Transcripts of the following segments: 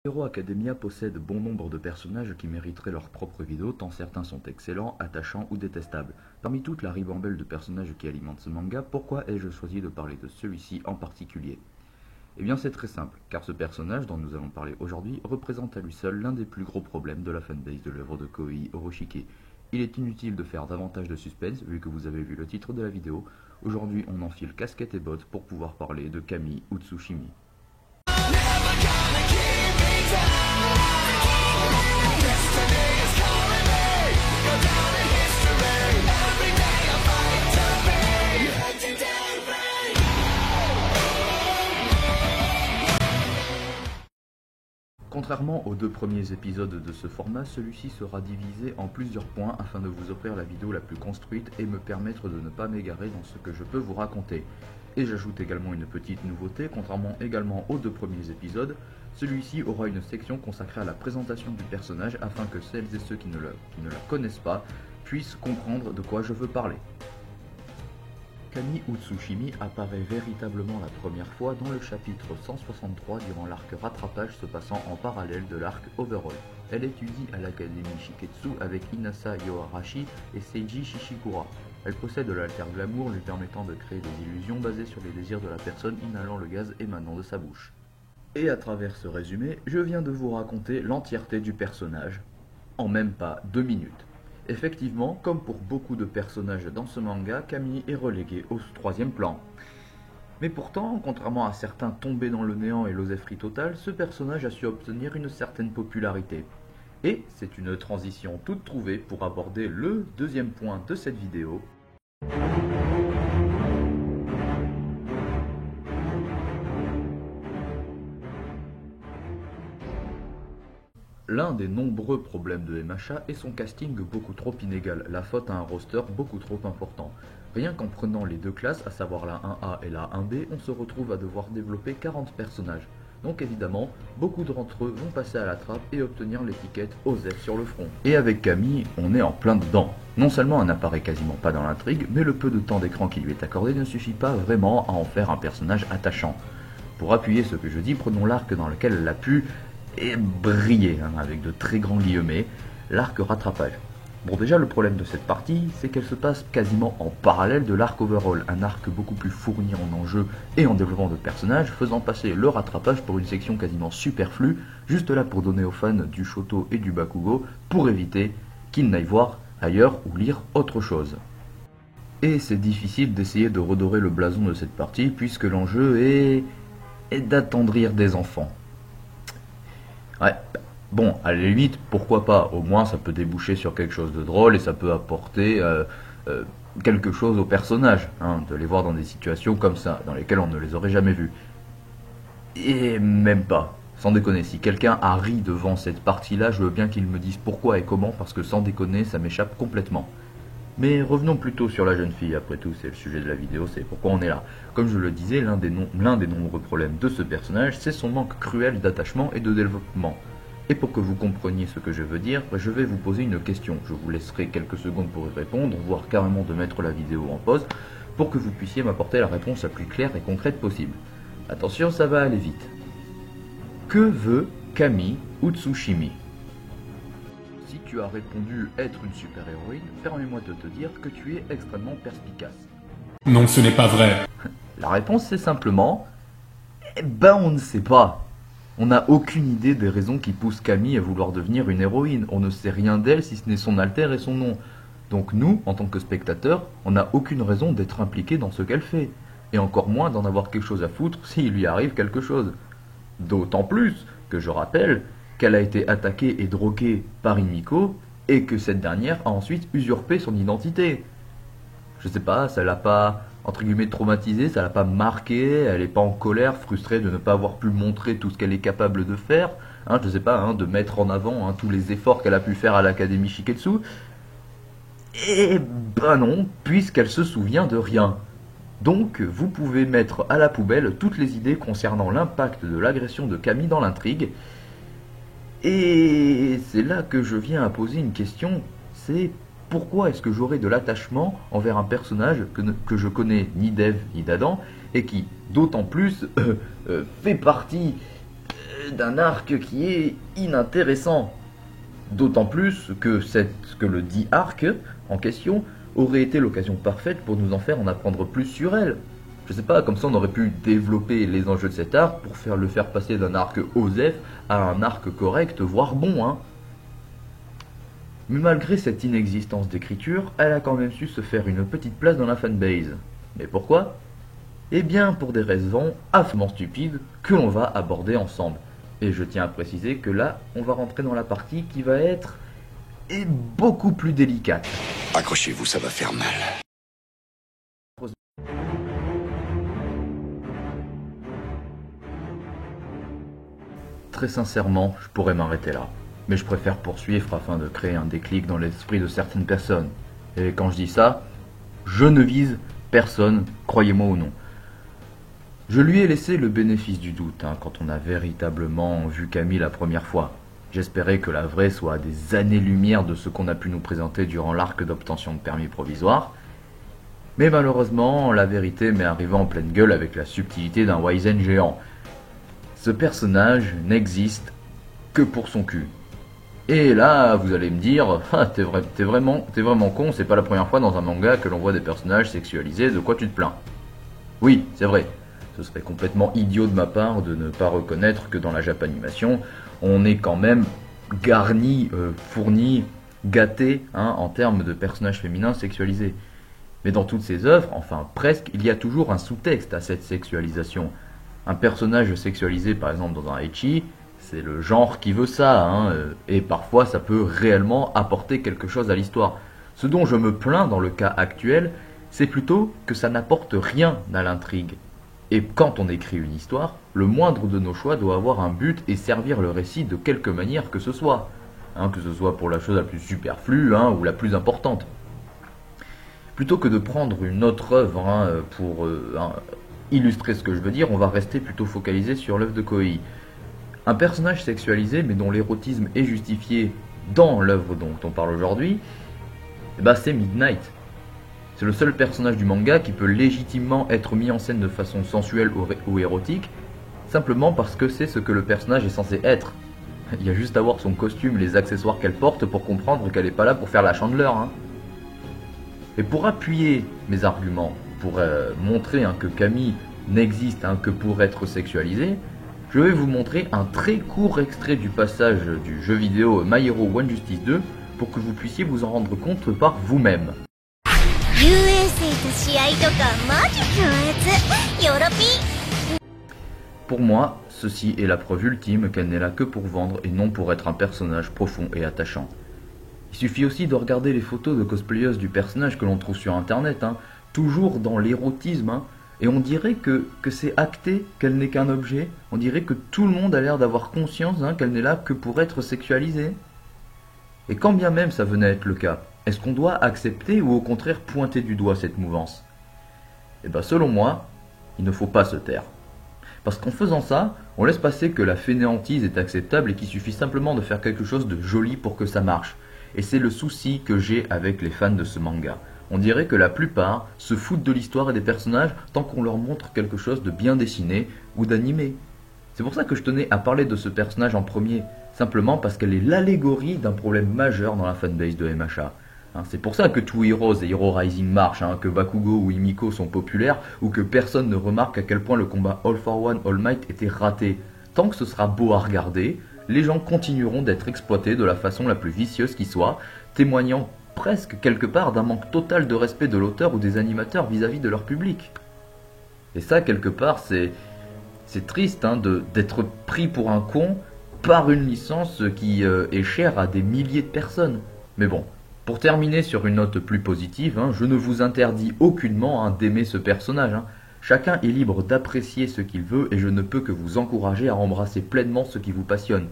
Hero Academia possède bon nombre de personnages qui mériteraient leur propre vidéo tant certains sont excellents, attachants ou détestables. Parmi toute la ribambelle de personnages qui alimentent ce manga, pourquoi ai-je choisi de parler de celui-ci en particulier? Eh bien c'est très simple, car ce personnage dont nous allons parler aujourd'hui représente à lui seul l'un des plus gros problèmes de la fanbase de l'œuvre de Kohei Oroshike. Il est inutile de faire davantage de suspense vu que vous avez vu le titre de la vidéo. Aujourd'hui on enfile casquette et bottes pour pouvoir parler de Kami Utsushimi. Contrairement aux deux premiers épisodes de ce format, celui-ci sera divisé en plusieurs points afin de vous offrir la vidéo la plus construite et me permettre de ne pas m'égarer dans ce que je peux vous raconter. Et j'ajoute également une petite nouveauté, contrairement également aux deux premiers épisodes, celui-ci aura une section consacrée à la présentation du personnage afin que celles et ceux qui ne la connaissent pas puissent comprendre de quoi je veux parler. Kami Utsushimi apparaît véritablement la première fois dans le chapitre 163 durant l'arc rattrapage se passant en parallèle de l'arc Overall. Elle étudie à l'académie Shiketsu avec Inasa Yoarashi et Seiji Shishikura. Elle possède l'alter glamour lui permettant de créer des illusions basées sur les désirs de la personne inhalant le gaz émanant de sa bouche. Et à travers ce résumé, je viens de vous raconter l'entièreté du personnage, en même pas 2 minutes. Effectivement, comme pour beaucoup de personnages dans ce manga, Kami est relégué au troisième plan. Mais pourtant, contrairement à certains tombés dans le néant et l'oseillerie totale, ce personnage a su obtenir une certaine popularité. Et c'est une transition toute trouvée pour aborder le deuxième point de cette vidéo. L'un des nombreux problèmes de MHA est son casting beaucoup trop inégal, la faute à un roster beaucoup trop important. Rien qu'en prenant les deux classes, à savoir la 1A et la 1B, on se retrouve à devoir développer 40 personnages. Donc évidemment, beaucoup d'entre eux vont passer à la trappe et obtenir l'étiquette OSEF sur le front. Et avec Kami, on est en plein dedans. Non seulement elle n'apparaît quasiment pas dans l'intrigue, mais le peu de temps d'écran qui lui est accordé ne suffit pas vraiment à en faire un personnage attachant. Pour appuyer ce que je dis, prenons l'arc dans lequel elle a pu et briller, avec de très grands guillemets, l'arc rattrapage. Bon, déjà le problème de cette partie, c'est qu'elle se passe quasiment en parallèle de l'arc overall, un arc beaucoup plus fourni en enjeux et en développement de personnages, faisant passer le rattrapage pour une section quasiment superflue, juste là pour donner aux fans du Shoto et du Bakugo, pour éviter qu'ils n'aillent voir ailleurs ou lire autre chose. Et c'est difficile d'essayer de redorer le blason de cette partie, puisque l'enjeu est d'attendrir des enfants. Ouais, bon, à la limite, pourquoi pas, au moins ça peut déboucher sur quelque chose de drôle et ça peut apporter quelque chose aux personnages, de les voir dans des situations comme ça, dans lesquelles on ne les aurait jamais vus. Et même pas, sans déconner, si quelqu'un a ri devant cette partie-là, je veux bien qu'il me dise pourquoi et comment, parce que sans déconner, ça m'échappe complètement. Mais revenons plutôt sur la jeune fille, après tout c'est le sujet de la vidéo, c'est pourquoi on est là. Comme je le disais, l'un des nombreux problèmes de ce personnage, c'est son manque cruel d'attachement et de développement. Et pour que vous compreniez ce que je veux dire, je vais vous poser une question. Je vous laisserai quelques secondes pour y répondre, voire carrément de mettre la vidéo en pause, pour que vous puissiez m'apporter la réponse la plus claire et concrète possible. Attention, ça va aller vite. Que veut Kami Utsushimi ? Si tu as répondu être une super-héroïne, permets-moi de te dire que tu es extrêmement perspicace. Non, ce n'est pas vrai. La réponse c'est simplement, on ne sait pas. On n'a aucune idée des raisons qui poussent Kami à vouloir devenir une héroïne. On ne sait rien d'elle si ce n'est son alter et son nom. Donc nous, en tant que spectateurs, on n'a aucune raison d'être impliqués dans ce qu'elle fait. Et encore moins d'en avoir quelque chose à foutre s'il lui arrive quelque chose. D'autant plus que je rappelle qu'elle a été attaquée et droguée par Himiko, et que cette dernière a ensuite usurpé son identité. Je sais pas, ça l'a pas, entre guillemets, traumatisée, ça l'a pas marquée, elle est pas en colère, frustrée de ne pas avoir pu montrer tout ce qu'elle est capable de faire, je sais pas, de mettre en avant tous les efforts qu'elle a pu faire à l'académie Shiketsu. Et non, puisqu'elle se souvient de rien. Donc, vous pouvez mettre à la poubelle toutes les idées concernant l'impact de l'agression de Kami dans l'intrigue. Et c'est là que je viens à poser une question, c'est pourquoi est-ce que j'aurais de l'attachement envers un personnage que je connais ni d'Ève ni d'Adam, et qui, d'autant plus, fait partie d'un arc qui est inintéressant. D'autant plus que le dit arc en question aurait été l'occasion parfaite pour nous en faire en apprendre plus sur elle. Je sais pas, comme ça on aurait pu développer les enjeux de cet arc pour le faire passer d'un arc OSEF à un arc correct, voire bon, hein. Mais malgré cette inexistence d'écriture, elle a quand même su se faire une petite place dans la fanbase. Mais pourquoi? Eh bien pour des raisons affreusement stupides que l'on va aborder ensemble. Et je tiens à préciser que là, on va rentrer dans la partie qui va être beaucoup plus délicate. Accrochez-vous, ça va faire mal. Très sincèrement, je pourrais m'arrêter là. Mais je préfère poursuivre afin de créer un déclic dans l'esprit de certaines personnes. Et quand je dis ça, je ne vise personne, croyez-moi ou non. Je lui ai laissé le bénéfice du doute quand on a véritablement vu Camille la première fois. J'espérais que la vraie soit à des années-lumière de ce qu'on a pu nous présenter durant l'arc d'obtention de permis provisoire. Mais malheureusement, la vérité m'est arrivée en pleine gueule avec la subtilité d'un Wizen géant. Ce personnage n'existe que pour son cul. Et là, vous allez me dire, t'es vraiment con, c'est pas la première fois dans un manga que l'on voit des personnages sexualisés, de quoi tu te plains? Oui, c'est vrai. Ce serait complètement idiot de ma part de ne pas reconnaître que dans la Japanimation, on est quand même garni, fourni, gâté en termes de personnages féminins sexualisés. Mais dans toutes ces œuvres, enfin presque, il y a toujours un sous-texte à cette sexualisation. Un personnage sexualisé par exemple dans un ecchi, c'est le genre qui veut ça, et parfois ça peut réellement apporter quelque chose à l'histoire. Ce dont je me plains dans le cas actuel, c'est plutôt que ça n'apporte rien à l'intrigue. Et quand on écrit une histoire, le moindre de nos choix doit avoir un but et servir le récit de quelque manière que ce soit. Que ce soit pour la chose la plus superflue ou la plus importante. Plutôt que de prendre une autre œuvre pour illustrer ce que je veux dire, on va rester plutôt focalisé sur l'œuvre de Koei. Un personnage sexualisé mais dont l'érotisme est justifié dans l'œuvre dont on parle aujourd'hui, c'est Midnight. C'est le seul personnage du manga qui peut légitimement être mis en scène de façon sensuelle ou érotique, simplement parce que c'est ce que le personnage est censé être. Il y a juste à voir son costume, les accessoires qu'elle porte pour comprendre qu'elle n'est pas là pour faire la chandeleur. Et pour appuyer mes arguments, pour montrer que Camille n'existe que pour être sexualisée, je vais vous montrer un très court extrait du passage du jeu vidéo My Hero One Justice 2 pour que vous puissiez vous en rendre compte par vous-même. Pour moi, ceci est la preuve ultime qu'elle n'est là que pour vendre et non pour être un personnage profond et attachant. Il suffit aussi de regarder les photos de cosplayeuses du personnage que l'on trouve sur internet, toujours dans l'érotisme, et on dirait que c'est acté qu'elle n'est qu'un objet, on dirait que tout le monde a l'air d'avoir conscience qu'elle n'est là que pour être sexualisée. Et quand bien même ça venait à être le cas, est-ce qu'on doit accepter ou au contraire pointer du doigt cette mouvance? Selon moi, il ne faut pas se taire. Parce qu'en faisant ça, on laisse passer que la fainéantise est acceptable et qu'il suffit simplement de faire quelque chose de joli pour que ça marche. Et c'est le souci que j'ai avec les fans de ce manga. On dirait que la plupart se foutent de l'histoire et des personnages tant qu'on leur montre quelque chose de bien dessiné ou d'animé. C'est pour ça que je tenais à parler de ce personnage en premier, simplement parce qu'elle est l'allégorie d'un problème majeur dans la fanbase de MHA. C'est pour ça que Two Heroes et Hero Rising marchent, que Bakugo ou Himiko sont populaires, ou que personne ne remarque à quel point le combat All for One All Might était raté. Tant que ce sera beau à regarder, les gens continueront d'être exploités de la façon la plus vicieuse qui soit, témoignant presque quelque part d'un manque total de respect de l'auteur ou des animateurs vis-à-vis de leur public. Et ça, quelque part, c'est triste d'être pris pour un con par une licence qui est chère à des milliers de personnes. Mais bon, pour terminer sur une note plus positive, je ne vous interdis aucunement d'aimer ce personnage. Chacun est libre d'apprécier ce qu'il veut et je ne peux que vous encourager à embrasser pleinement ce qui vous passionne.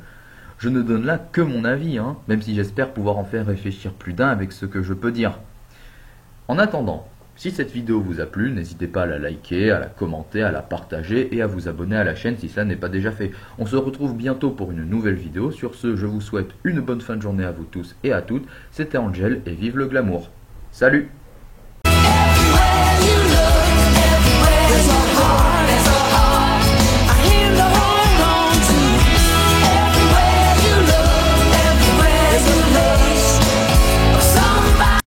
Je ne donne là que mon avis, même si j'espère pouvoir en faire réfléchir plus d'un avec ce que je peux dire. En attendant, si cette vidéo vous a plu, n'hésitez pas à la liker, à la commenter, à la partager et à vous abonner à la chaîne si cela n'est pas déjà fait. On se retrouve bientôt pour une nouvelle vidéo. Sur ce, je vous souhaite une bonne fin de journée à vous tous et à toutes. C'était Angel et vive le glamour. Salut!